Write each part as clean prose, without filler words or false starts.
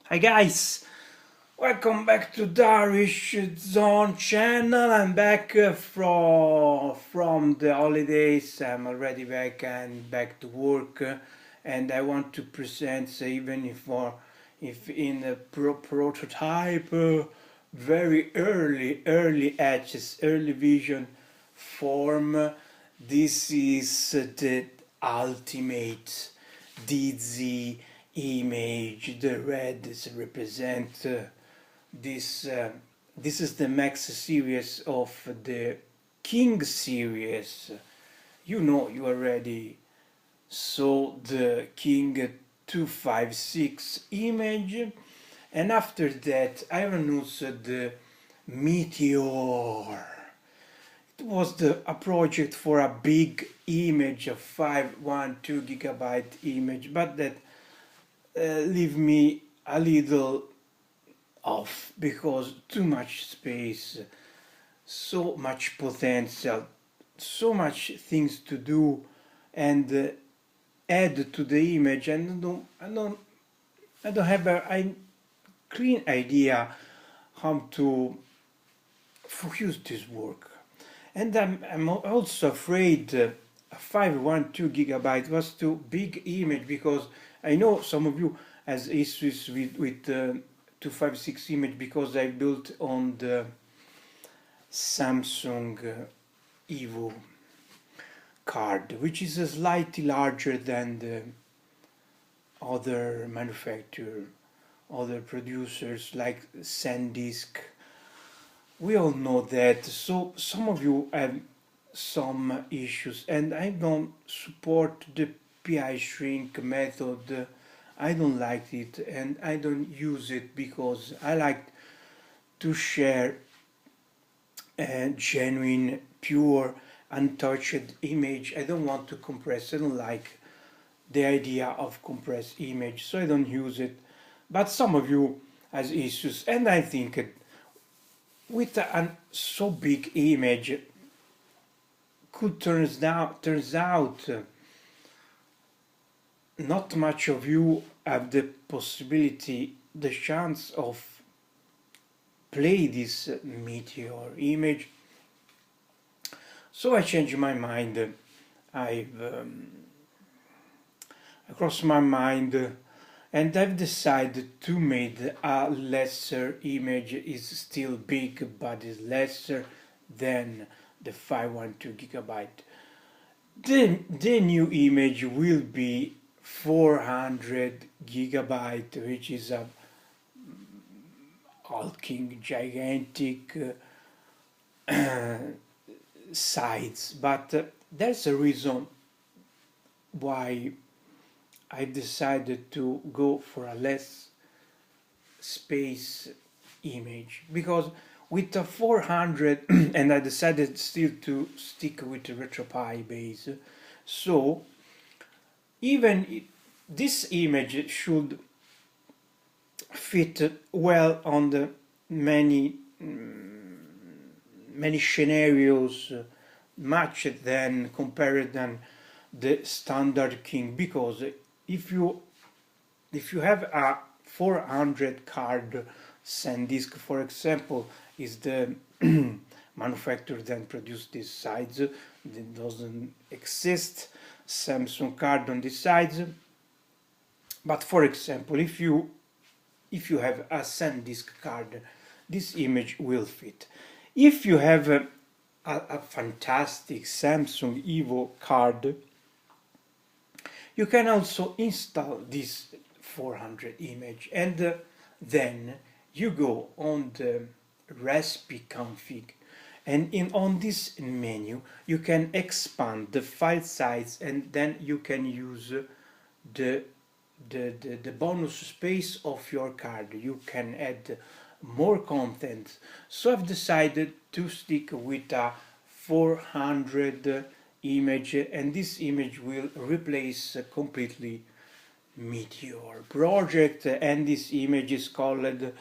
Hi guys, welcome back to Darish Zone channel. I'm back from the holidays. I'm already back and back to work, and I want to present even if in a prototype, very early edges, early vision form. This is the ultimate DZ image. The red is represent this. This is the max series of the King series. You know, you already saw the King 256 image, and after that I announced the Meteor. It was a project for a big image, a 512 gigabyte image, but that leave me a little off because too much space, so much potential, so much things to do and add to the image, and I don't have a clean idea how to focus this work. And I'm also afraid a 512 gigabyte was too big image, because I know some of you has issues with 256 image because I built on the Samsung Evo card, which is slightly larger than the other manufacturer, other producers like SanDisk. We all know that. So some of you have some issues, and I don't support the PI shrink method. I don't like it, and I don't use it because I like to share a genuine, pure, untouched image. I don't want to compress. I don't like the idea of compressed image, so I don't use it. But some of you has issues, and I think with a so big image could turns out not much of you have the possibility, the chance of play this Meteor image. So I changed my mind. I've crossed my mind, and I've decided to make a lesser image. Is still big, but is lesser than the 512 gigabyte. The new image will be 400 gigabyte, which is a hulking, gigantic size. But there's a reason why I decided to go for a less space image, because with the 400 and I decided still to stick with the RetroPie base. So even this image should fit well on the many scenarios, much than compared than the standard King, because if you have a 400 card SanDisk, for example, is the manufacturer that produced this size. It doesn't exist Samsung card on this size. But for example, if you have a SanDisk card, this image will fit. If you have a fantastic Samsung Evo card, you can also install this 400 image, and then you go on the recipe config, and on this menu you can expand the file size, and then you can use the bonus space of your card. You can add more content. So I've decided to stick with a 400 image, and this image will replace completely Meteor project, and this image is called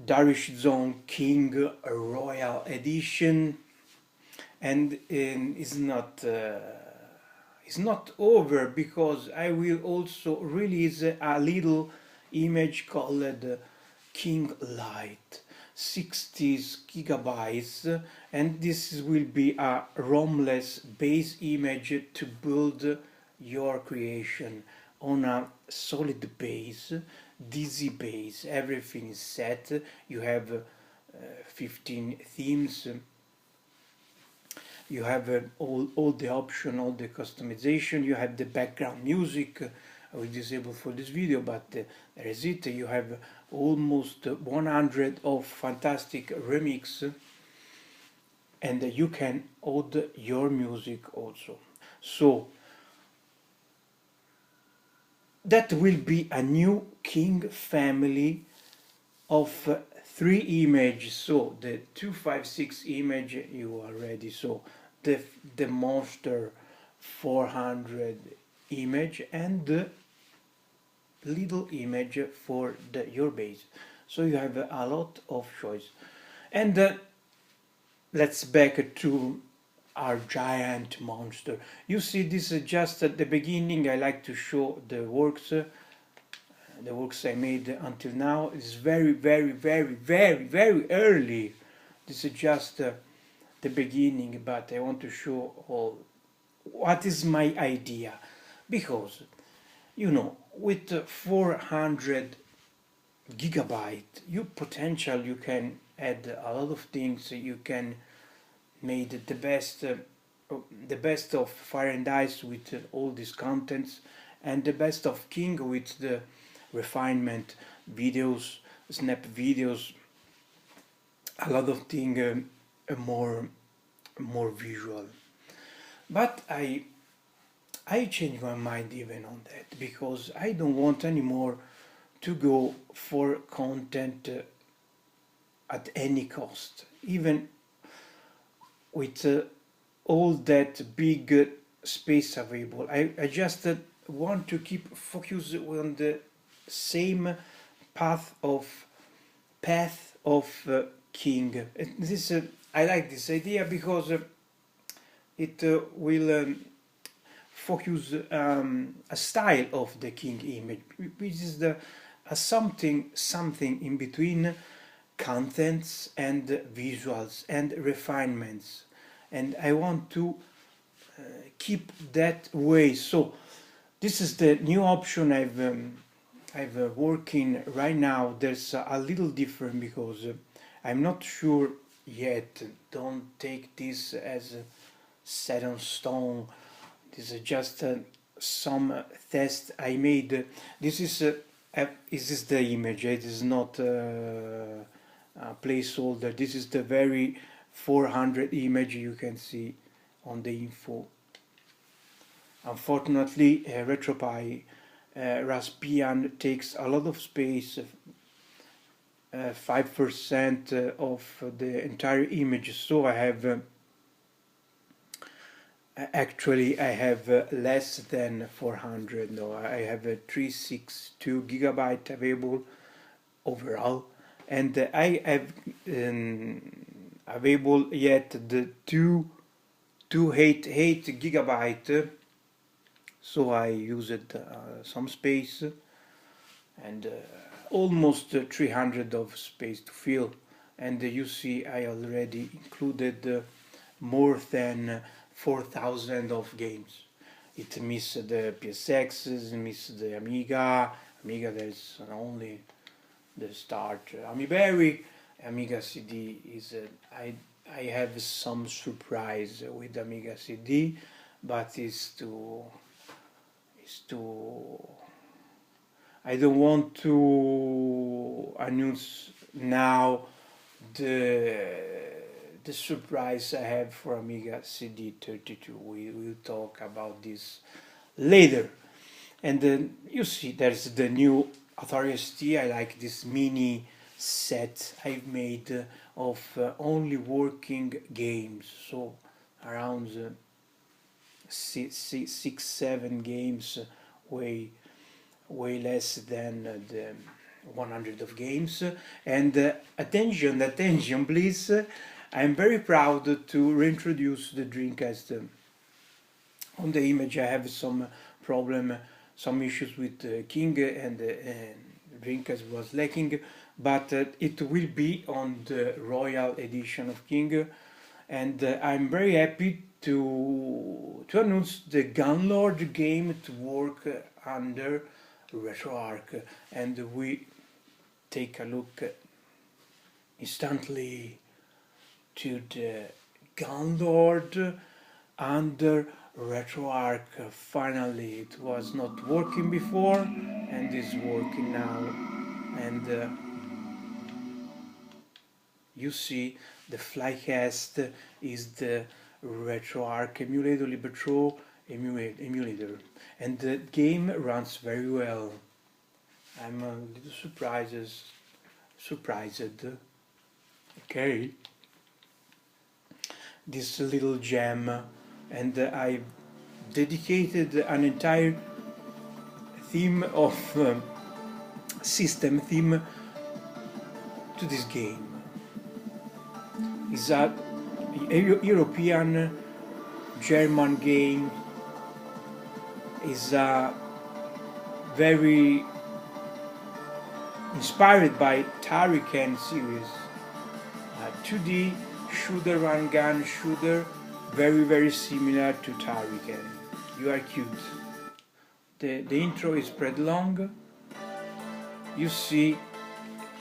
Darish Zone King Royal Edition, and it's not over, because I will also release a little image called King Light, 60 gigabytes, and this will be a ROM-less base image to build your creation on a solid base, DZ base. Everything is set. You have 15 themes. You have all the option, all the customization. You have the background music. I will disable for this video, but there is it. You have almost 100 of fantastic remix, and you can add your music also. So that will be a new King family of 3 images. So the 256 image you already saw, the monster 400 image, and the little image for your base. So you have a lot of choice. And let's back to our giant monster. You see, this is just at the beginning. I like to show the works I made until now. It's very, very, very, very, very early. This is just the beginning, but I want to show all what is my idea, because you know, with 400 gigabyte you can add a lot of things. You can make the best of Fire and Ice with all these contents, and the best of King with the refinement videos, snap videos, a lot of things more visual. But I changed my mind even on that, because I don't want anymore to go for content at any cost, even with all that big space available. I just want to keep focus on the same path of King. This I like this idea because it will focus a style of the King image, which is something in between contents and visuals and refinements, and I want to keep that way. So this is the new option I've working right now. There's a little different because I'm not sure yet. Don't take this as set on stone. This is just some test I made. This is the image. It is not a placeholder. This is the very 400 image you can see on the info. Unfortunately, RetroPie Raspbian takes a lot of space, 5% of the entire image. So I have actually I have less than 400. No, I have 362 gigabyte available overall, and I have available yet the 288 gigabyte. So I used some space, and almost 300 of space to fill. And you see I already included more than 4,000 of games. It missed the PSXs, missed the Amiga. There's only the start. Amiberry, Amiga CD is I have some surprise with Amiga CD, but it's too. I don't want to announce now the surprise I have for Amiga CD32. We will talk about this later. And then you see there's the new Atari ST. I like this mini set I've made of only working games. So around 6-7 games, way less than the 100 of games. And attention please, I'm very proud to reintroduce the Dreamcast. On the image I have some issues with King and Dreamcast was lacking, but it will be on the Royal Edition of King, and I'm very happy to announce the Gunlord game to work under Retroarch, and we take a look instantly to the Gunlord under Retroarch. Finally, it was not working before and is working now, and you see the Flycast is the Retroarch emulator, libretro emulator, and the game runs very well. I'm a little surprised. Okay, this little gem, and I dedicated an entire theme of system theme to this game. It's a European German game. Is very inspired by Tariken series, 2D shooter, run gun shooter, very similar to Tariken. You are cute. The intro is spread long. You see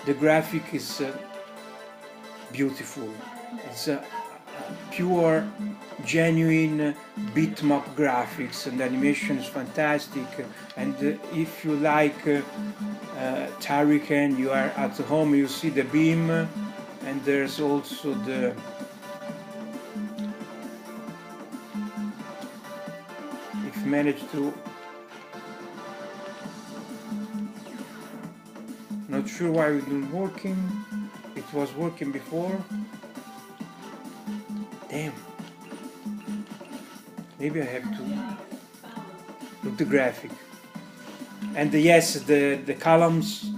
the graphic is beautiful. It's pure, genuine bitmap graphics, and the animation is fantastic. And if you like Tariken, you are at home, you see the beam, and there's also the if you manage to, not sure why it's not working. It was working before. Damn. Maybe I have to look the graphic. And yes, the columns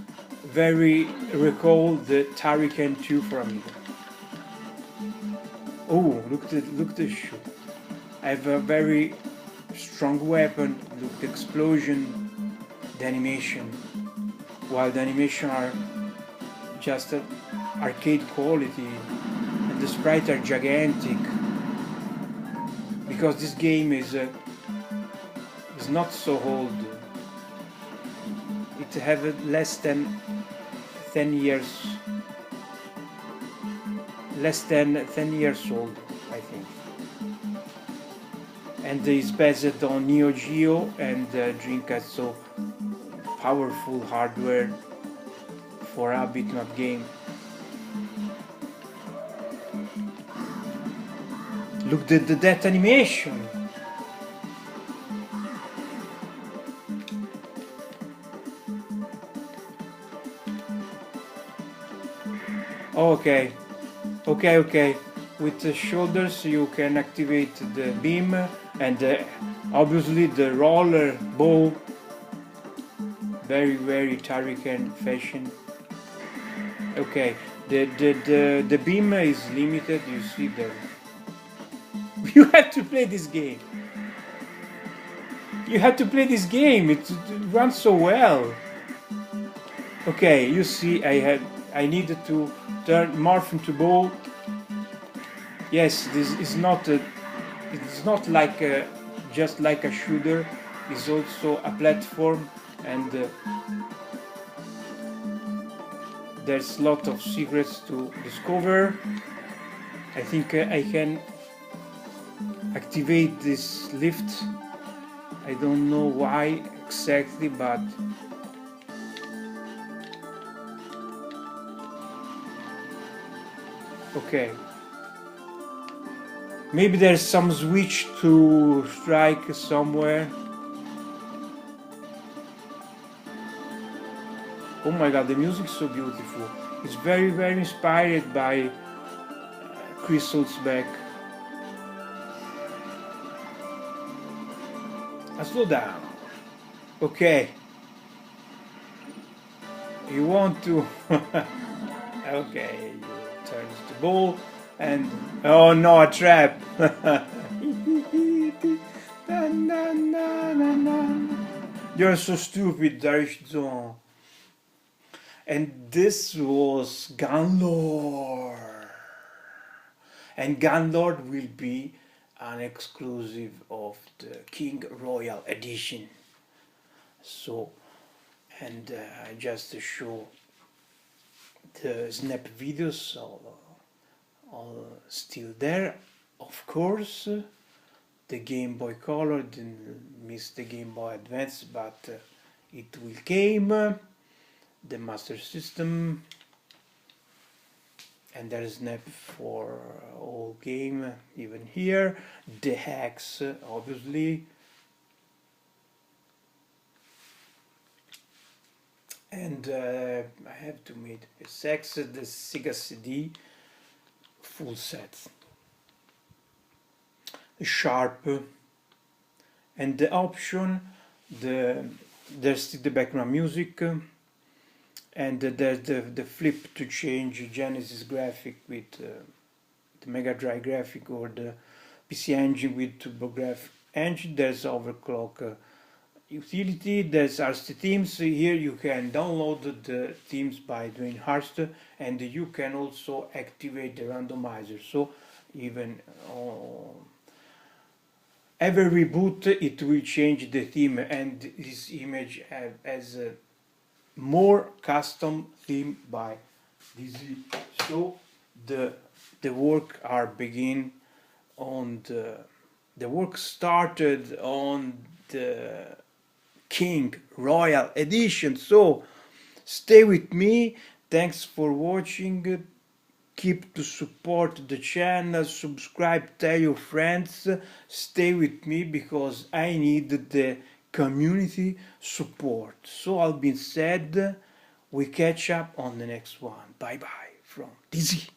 very recall the Tariken 2 for Amiga. Oh, look the shoot. I have a very strong weapon. Look the explosion, the animation. While the animation are just arcade quality, and the sprites are gigantic, because this game is not so old. It have less than 10 years, old, I think, and is based on Neo Geo and Dreamcast, so powerful hardware for a bitmap game. Look at that animation. Okay. With the shoulders you can activate the beam, and obviously the roller bow. Very Tariken fashion. Okay, the beam is limited. You see there. You have to play this game. It runs so well. Okay, you see, I needed to morph into bow. Yes, this is not it's not like just like a shooter. It's also a platform, and there's a lot of secrets to discover. I think I can activate this lift. I don't know why exactly, but okay. Maybe there's some switch to strike somewhere. Oh my god, the music's so beautiful. It's very inspired by Crystal's Back. Slow down. Okay. You want to okay, you turn the ball and oh no, a trap. You're so stupid, Darish. and this was Gunlord. And Gunlord will be an exclusive of the King Royal Edition. So, and I just show the snap videos all still there. Of course, the Game Boy Color, didn't miss the Game Boy Advance, but it will came. The Master System, and there is snap for all game, even here. The hacks, obviously. And I have to make a sex, the Sega CD full set. Sharp, and the option, there's still the background music, and there's the flip to change Genesis graphic with the Mega Drive graphic, or the PC Engine with TurboGrafx engine. There's overclock utility, there's RC themes. Here you can download the themes by doing Harst, and you can also activate the randomizer. So even every reboot it will change the theme, and this image has a more custom theme by DZ. So the work are begin on the work started on the King Royal Edition. So stay with me. Thanks for watching. Keep to support the channel, subscribe, tell your friends, stay with me because I need the community support. So all being said, we catch up on the next one. Bye bye from DZ.